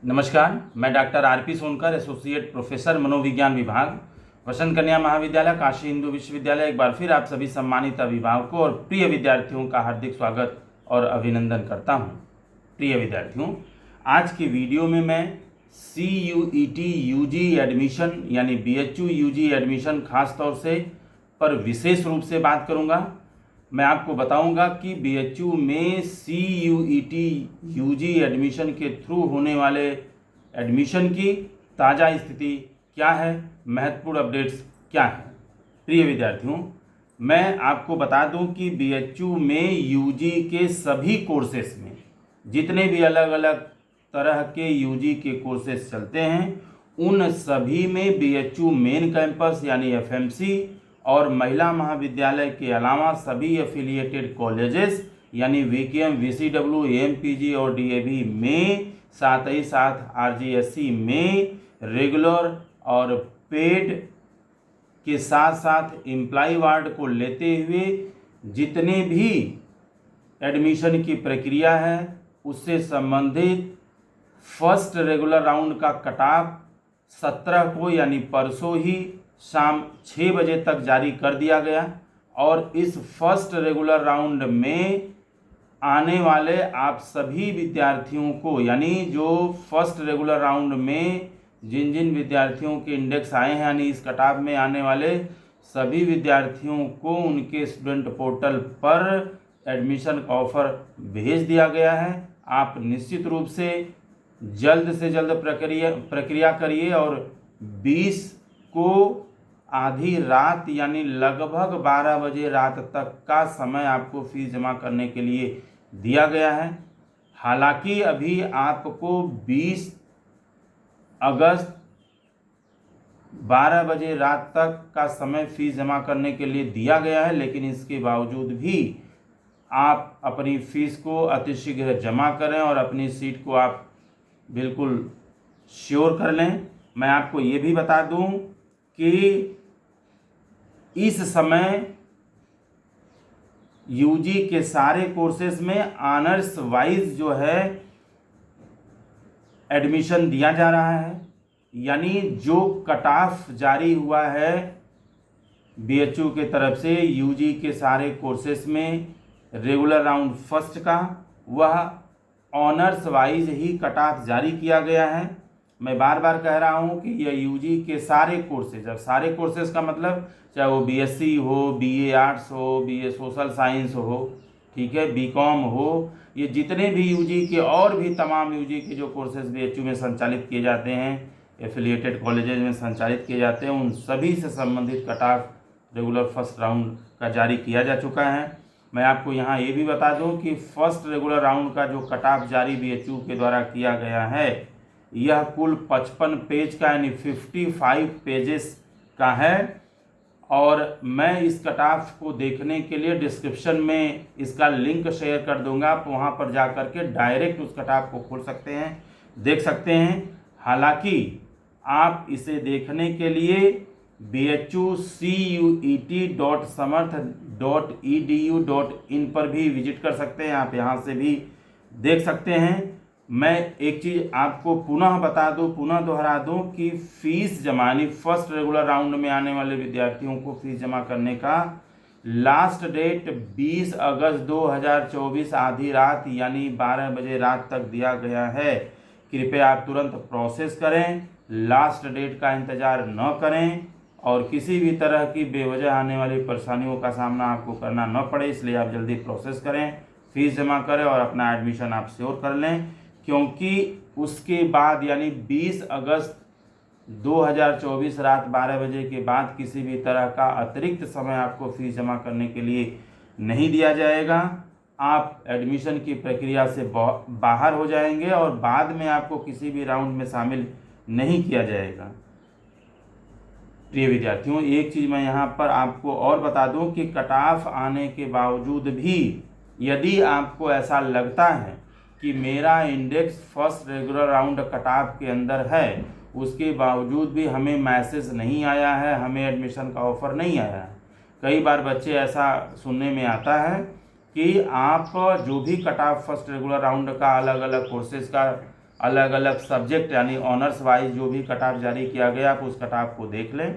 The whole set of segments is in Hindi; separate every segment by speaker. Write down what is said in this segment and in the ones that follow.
Speaker 1: नमस्कार, मैं doctor RP Sonkar, associate professor मनोविज्ञान विभाग, वसंत कन्या महाविद्यालय, काशी हिंदू विश्वविद्यालय। एक बार फिर आप सभी सम्मानित अभिभावकों और प्रिय विद्यार्थियों का हार्दिक स्वागत और अभिनंदन करता हूं। प्रिय विद्यार्थियों, आज की वीडियो में मैं CUET UG एडमिशन यानी BHU UG एडमिशन खास तौर से पर विशेष रूप से बात करूंगा। मैं आपको बताऊंगा कि BHU में CUET UG एडमिशन के थ्रू होने वाले एडमिशन की ताज़ा स्थिति क्या है, महत्वपूर्ण अपडेट्स क्या है। प्रिय विद्यार्थियों, मैं आपको बता दूं कि BHU में UG के सभी कोर्सेस में जितने भी अलग अलग तरह के UG के कोर्सेस चलते हैं, उन सभी में BHU मेन कैंपस यानी FMC और महिला महाविद्यालय के अलावा सभी एफिलिएटेड कॉलेजेस यानी VKM, VCW, AMPG और DAV में, साथ ही साथ RGSC में रेगुलर और पेड के साथ साथ एम्प्लॉय वार्ड को लेते हुए जितने भी एडमिशन की प्रक्रिया है उससे संबंधित फर्स्ट रेगुलर राउंड का कट ऑफ 17 को यानी परसों ही शाम 6 बजे तक जारी कर दिया गया। और इस फर्स्ट रेगुलर राउंड में आने वाले आप सभी विद्यार्थियों को, यानी जो फर्स्ट रेगुलर राउंड में जिन जिन विद्यार्थियों के इंडेक्स आए हैं, यानी इस कट ऑफ में आने वाले सभी विद्यार्थियों को उनके स्टूडेंट पोर्टल पर एडमिशन का ऑफर भेज दिया गया है। आप निश्चित रूप से जल्द प्रक्रिया करिए और 20 को आधी रात यानी लगभग 12 बजे रात तक का समय आपको फीस जमा करने के लिए दिया गया है। हालांकि अभी आपको 20 अगस्त 12 बजे रात तक का समय फीस जमा करने के लिए दिया गया है, लेकिन इसके बावजूद भी आप अपनी फीस को अतिशीघ्र जमा करें और अपनी सीट को आप बिल्कुल श्योर कर लें। मैं आपको ये भी बता दूं कि इस समय UG के सारे कोर्सेज में ऑनर्स वाइज जो है एडमिशन दिया जा रहा है, यानी जो कट ऑफ जारी हुआ है BHU के तरफ से UG के सारे कोर्सेज में रेगुलर राउंड फर्स्ट का, वह ऑनर्स वाइज ही कट ऑफ जारी किया गया है। मैं बार बार कह रहा हूं कि यह UG के सारे कोर्सेज, अब सारे कोर्सेज का मतलब चाहे वो BSc हो, BA आर्ट्स हो, BA सोशल साइंस हो, ठीक है, BCom हो, ये जितने भी UG के और भी तमाम UG के जो कोर्सेज BHU में संचालित किए जाते हैं, एफिलिएटेड कॉलेजेस में संचालित किए जाते हैं, उन सभी से संबंधित cut off regular first round का जारी किया जा चुका है। मैं आपको यहाँ ये भी बता दूं कि फर्स्ट रेगुलर राउंड का जो कट ऑफ जारी BHU के द्वारा किया गया है, यह कुल 55 पेज का यानी 55 पेजेस का है। और मैं इस कट ऑफ को देखने के लिए डिस्क्रिप्शन में इसका लिंक शेयर कर दूंगा, आप वहाँ पर जा कर के डायरेक्ट उस कट ऑफ को खोल सकते हैं, देख सकते हैं। हालांकि आप इसे देखने के लिए bhucuet.samarth.edu.in पर भी विजिट कर सकते हैं, आप यहाँ से भी देख सकते हैं। मैं एक चीज़ आपको पुनः बता दूं, पुनः दोहरा दूं कि फीस जमा यानी फर्स्ट रेगुलर राउंड में आने वाले विद्यार्थियों को फीस जमा करने का लास्ट डेट 20 अगस्त 2024 आधी रात यानी 12 बजे रात तक दिया गया है। कृपया आप तुरंत प्रोसेस करें, लास्ट डेट का इंतज़ार न करें और किसी भी तरह की बेवजह आने वाली परेशानियों का सामना आपको करना न पड़े, इसलिए आप जल्दी प्रोसेस करें, फीस जमा करें और अपना एडमिशन आप श्योर कर लें। क्योंकि उसके बाद यानी 20 अगस्त 2024 रात 12 बजे के बाद किसी भी तरह का अतिरिक्त समय आपको फीस जमा करने के लिए नहीं दिया जाएगा। आप एडमिशन की प्रक्रिया से बाहर हो जाएंगे और बाद में आपको किसी भी राउंड में शामिल नहीं किया जाएगा। प्रिय विद्यार्थियों, एक चीज़ मैं यहाँ पर आपको और बता दूँ कि कट ऑफ आने के बावजूद भी यदि आपको ऐसा लगता है कि मेरा index first regular round cut off के अंदर है, उसके बावजूद भी हमें मैसेज नहीं आया है, हमें एडमिशन का ऑफ़र नहीं आया है। कई बार बच्चे ऐसा सुनने में आता है कि आप जो भी cut off first regular round का अलग अलग कोर्सेज का अलग अलग सब्जेक्ट यानी ऑनर्स वाइज जो भी कट ऑफ जारी किया गया, आप उस कट ऑफ को देख लें।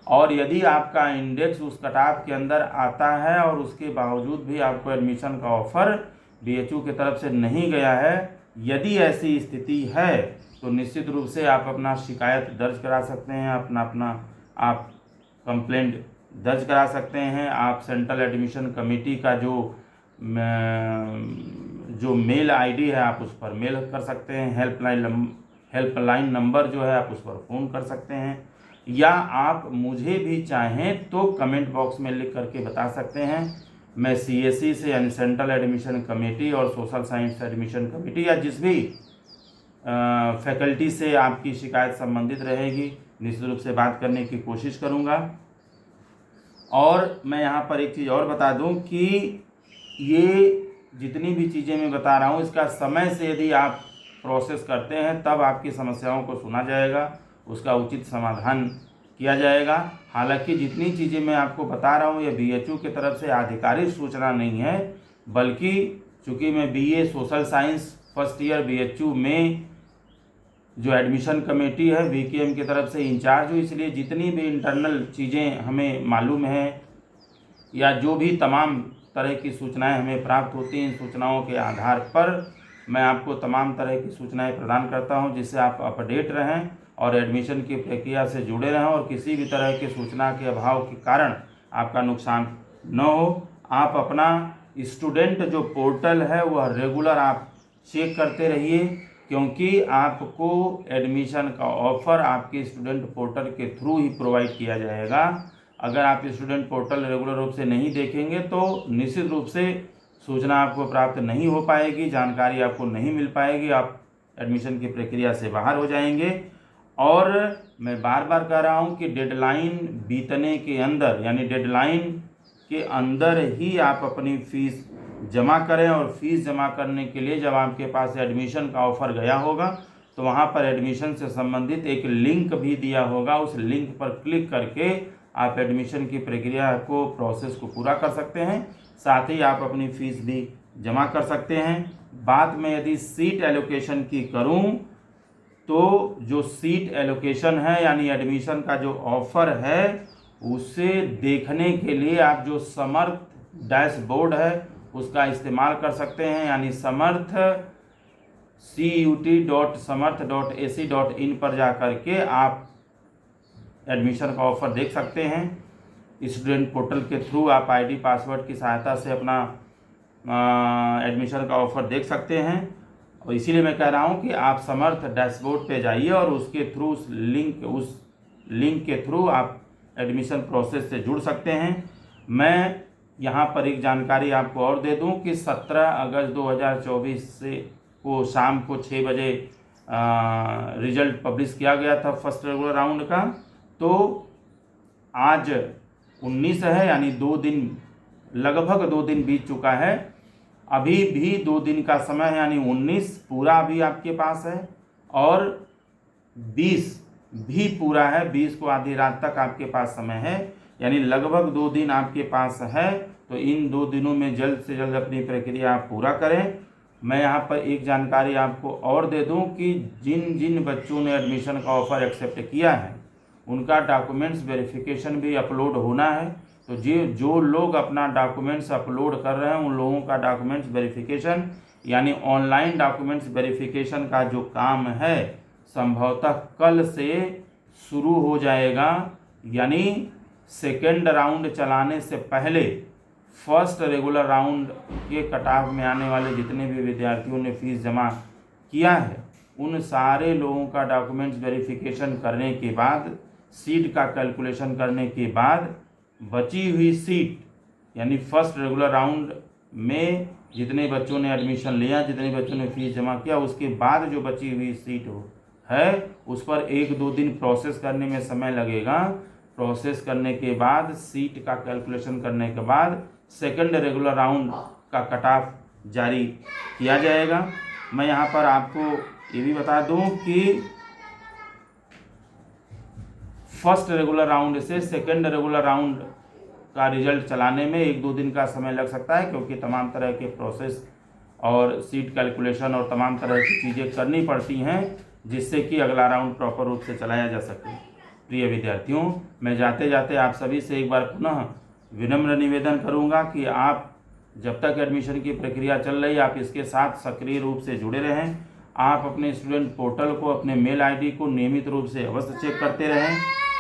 Speaker 1: और यदि आपका इंडेक्स उस कट ऑफ के अंदर आता है और उसके बावजूद भी आपको एडमिशन का ऑफर बीएचयू की तरफ से नहीं गया है, यदि ऐसी स्थिति है तो निश्चित रूप से आप अपना शिकायत दर्ज करा सकते हैं, अपना आप कंप्लेंट दर्ज करा सकते हैं। आप सेंट्रल एडमिशन कमेटी का जो मेल आईडी है आप उस पर मेल कर सकते हैं। हेल्पलाइन नंबर जो है आप उस पर फ़ोन कर सकते हैं, या आप मुझे भी चाहें तो कमेंट बॉक्स में लिख करके बता सकते हैं। मैं सीएसई से यानी सेंट्रल एडमिशन कमेटी और सोशल साइंस एडमिशन कमेटी या जिस भी फैकल्टी से आपकी शिकायत संबंधित रहेगी, निश्चित रूप से बात करने की कोशिश करूंगा। और मैं यहाँ पर एक चीज़ और बता दूं कि ये जितनी भी चीज़ें मैं बता रहा हूँ, इसका समय से यदि आप प्रोसेस करते हैं तब आपकी समस्याओं को सुना जाएगा, उसका उचित समाधान किया जाएगा। हालांकि जितनी चीज़ें मैं आपको बता रहा हूँ ये बीएचयू की तरफ से आधिकारिक सूचना नहीं है, बल्कि चूँकि मैं BA social science first year BHU में जो एडमिशन कमेटी है वीकेएम की तरफ से इंचार्ज हूँ, इसलिए जितनी भी इंटरनल चीज़ें हमें मालूम है या जो भी तमाम तरह की सूचनाएं हमें प्राप्त होती हैं, इन सूचनाओं के आधार पर मैं आपको तमाम तरह की सूचनाएं प्रदान करता हूं, जिससे आप अपडेट रहें और एडमिशन की प्रक्रिया से जुड़े रहें और किसी भी तरह की सूचना के अभाव के कारण आपका नुकसान न हो। आप अपना स्टूडेंट जो पोर्टल है वह रेगुलर आप चेक करते रहिए, क्योंकि आपको एडमिशन का ऑफ़र आपके स्टूडेंट पोर्टल के थ्रू ही प्रोवाइड किया जाएगा। अगर आप स्टूडेंट पोर्टल रेगुलर रूप से नहीं देखेंगे तो निश्चित रूप से सूचना आपको प्राप्त नहीं हो पाएगी, जानकारी आपको नहीं मिल पाएगी, आप एडमिशन की प्रक्रिया से बाहर हो जाएंगे। और मैं बार बार कह रहा हूँ कि डेडलाइन बीतने के अंदर यानी डेडलाइन के अंदर ही आप अपनी फ़ीस जमा करें, और फीस जमा करने के लिए जब आपके पास एडमिशन का ऑफ़र गया होगा तो वहाँ पर एडमिशन से संबंधित एक लिंक भी दिया होगा, उस लिंक पर क्लिक करके आप एडमिशन की प्रक्रिया को प्रोसेस को पूरा कर सकते हैं, साथ ही आप अपनी फ़ीस भी जमा कर सकते हैं। बात में यदि सीट एलोकेशन की करूं तो जो सीट एलोकेशन है यानी एडमिशन का जो ऑफ़र है उसे देखने के लिए आप जो समर्थ डैशबोर्ड है उसका इस्तेमाल कर सकते हैं, यानी समर्थ CUT.samarth.ac.in पर जा कर के आप एडमिशन का ऑफ़र देख सकते हैं। स्टूडेंट पोर्टल के थ्रू आप आईडी पासवर्ड की सहायता से अपना एडमिशन का ऑफ़र देख सकते हैं। और इसीलिए मैं कह रहा हूं कि आप समर्थ डैशबोर्ड पे जाइए और उसके थ्रू उस लिंक के थ्रू आप एडमिशन प्रोसेस से जुड़ सकते हैं। मैं यहाँ पर एक जानकारी आपको और दे दूं कि 17 अगस्त 2024 से को शाम को 6 बजे रिजल्ट पब्लिश किया गया था फर्स्ट रेगुलर राउंड का। तो आज 19 है, यानी 2 दिन, लगभग 2 दिन बीत चुका है। अभी भी 2 दिन का समय है, यानी 19 पूरा अभी आपके पास है और 20 भी पूरा है। 20 को आधी रात तक आपके पास समय है, यानी लगभग 2 दिन आपके पास है। तो इन 2 दिनों में जल्द से जल्द अपनी प्रक्रिया आप पूरा करें। मैं यहाँ पर एक जानकारी आपको और दे दूँ कि जिन जिन बच्चों ने एडमिशन का ऑफ़र एक्सेप्ट किया है उनका डॉक्यूमेंट्स वेरिफिकेशन भी अपलोड होना है। तो जो लोग अपना डॉक्यूमेंट्स अपलोड कर रहे हैं उन लोगों का डॉक्यूमेंट्स वेरिफिकेशन यानी ऑनलाइन डॉक्यूमेंट्स वेरिफिकेशन का जो काम है संभवतः कल से शुरू हो जाएगा। यानी सेकेंड राउंड चलाने से पहले फर्स्ट रेगुलर राउंड के कट ऑफ में आने वाले जितने भी विद्यार्थियों ने फीस जमा किया है उन सारे लोगों का डॉक्यूमेंट्स वेरिफिकेशन करने के बाद, सीट का कैलकुलेशन करने के बाद, बची हुई सीट यानी फर्स्ट रेगुलर राउंड में जितने बच्चों ने एडमिशन लिया, जितने बच्चों ने फीस जमा किया, उसके बाद जो बची हुई सीट है उस पर 1-2 दिन प्रोसेस करने में समय लगेगा। प्रोसेस करने के बाद, सीट का कैलकुलेशन करने के बाद सेकंड रेगुलर राउंड का कट ऑफ जारी किया जाएगा। मैं यहाँ पर आपको ये भी बता दूं कि फर्स्ट रेगुलर राउंड से सेकंड रेगुलर राउंड का रिजल्ट चलाने में 1-2 दिन का समय लग सकता है, क्योंकि तमाम तरह के प्रोसेस और सीट कैलकुलेशन और तमाम तरह की चीज़ें करनी पड़ती हैं, जिससे कि अगला राउंड प्रॉपर रूप से चलाया जा सके। प्रिय विद्यार्थियों, मैं जाते जाते आप सभी से एक बार पुनः विनम्र निवेदन करूंगा कि आप जब तक एडमिशन की प्रक्रिया चल रही है, आप इसके साथ सक्रिय रूप से जुड़े रहें। आप अपने स्टूडेंट पोर्टल को, अपने मेल आईडी को नियमित रूप से अवश्य चेक करते रहें।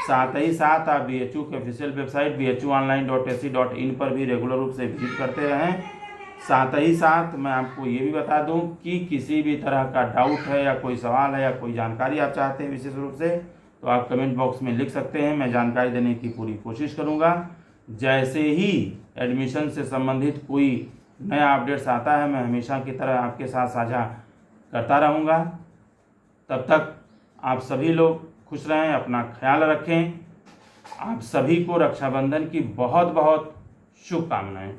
Speaker 1: साथ ही साथ आप BHU की ऑफिशियल वेबसाइट bhuonline.ac.in पर भी रेगुलर रूप से विजिट करते रहें। साथ ही साथ मैं आपको ये भी बता दूं कि किसी भी तरह का डाउट है या कोई सवाल है या कोई जानकारी आप चाहते हैं विशेष रूप से, तो आप कमेंट बॉक्स में लिख सकते हैं। मैं जानकारी देने की पूरी कोशिश करूंगा। जैसे ही एडमिशन से संबंधित कोई नया अपडेट्स आता है, मैं हमेशा की तरह आपके साथ साझा करता रहूँगा। तब तक आप सभी लोग खुश रहें, अपना ख्याल रखें। आप सभी को रक्षाबंधन की बहुत बहुत शुभकामनाएं।